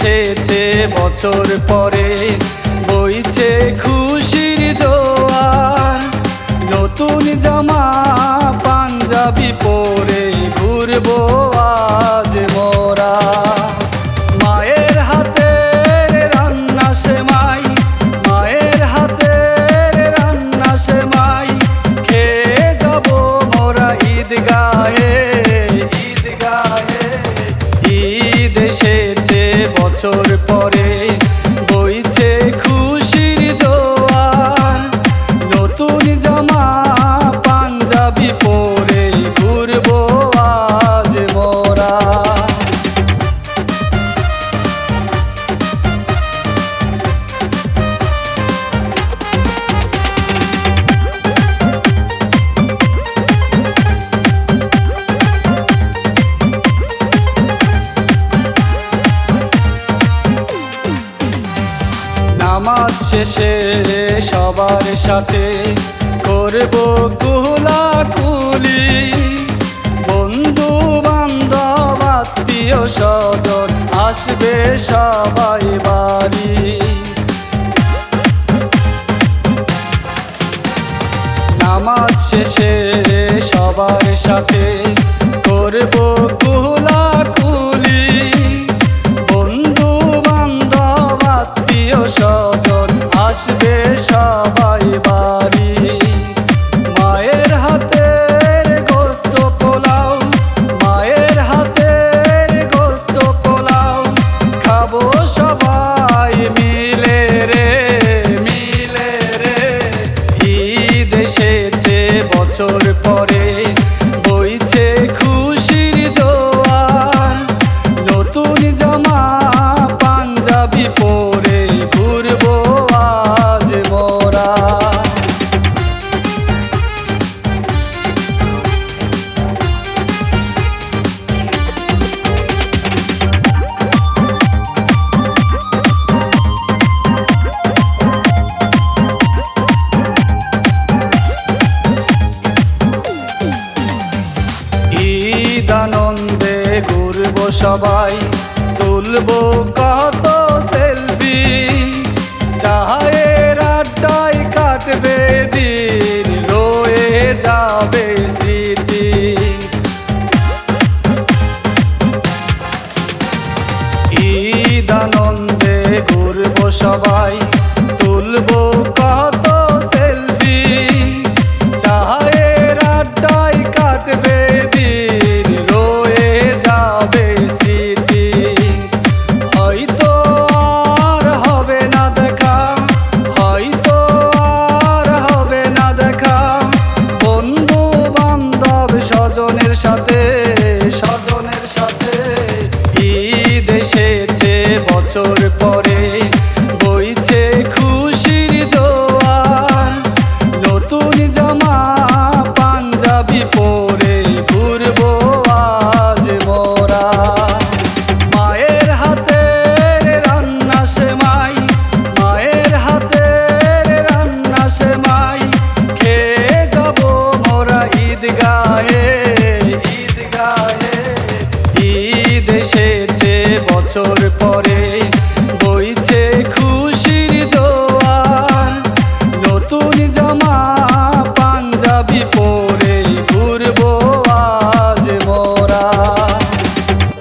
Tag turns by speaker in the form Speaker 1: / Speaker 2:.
Speaker 1: এসেছে বছর পরে, বইছে খুশির জোয়ার। নতুন জামা পাঞ্জাবি পরে ঘুরবো আজ মোরা। মায়ের হাতের রান্না সেমাই, মায়ের হাতের রান্না সেমাই, খেয়ে যাবো মোরা ঈদগাহে। ঈদগাহে ঈদ এসেছে বছর পরে, বইছে খুশির জোয়ার। নতুন জামা পাঞ্জাবি পরে ঘুরবো আজ মোরা। নামাজ শেষে সবার সাথে করবো কুলাকুলি। বন্ধু বান্ধব আত্মীয় স্বজন আসবে সবাই বাড়ি। নামাজ শেষে সবার সাথে করবো কুলাকুলি। বন্ধু বান্ধব আত্মীয় স্বজন আসবে সবাই বাড়ি। মায়ের হাতের গোস্ত পোলাও, মায়ের হাতের গোস্ত পোলাও, খাবো সবাই মিলে রে, মিলে রে। ঈদ এসেছে বছর পরে, বইছে খুশির জোয়ার। নতুন জামা পাঞ্জাবি পরে ঘুরবো আজ মোরা। ঈদ আনন্দে ঘুরবো সবাই, তুলবো কত সেলফি। চায়ের আড্ডায় কাটবে দিন, রয়ে যাবে স্মৃতি। ঈদ আনন্দে ঘুরবো সবাই, তুলবো কত সেলফি। চায়ের আড্ডায় কাটবে দিন, রয়ে যাবে স্মৃতি। হয়তো আর হবে না দেখা, হয়তো আর হবে না দেখা, বন্ধু বান্ধব স্বজনের সাথে, স্বজনের সাথে। ঈদ এসেছে বছর পরে, বইছে খুশির জোয়ার। নতুন জামা পাঞ্জাবি পরে ঘুরবো আজ মোরা। মায়ের হাতের রান্না সেমাই, মায়ের হাতের রান্না সেমাই, খেয়ে যাবো মোরা ঈদগাহে। ঈদগাহে ঈদ এসেছে বছর পরে, বইছে খুশির জোয়ার। নতুন জামা পাঞ্জাবি পরে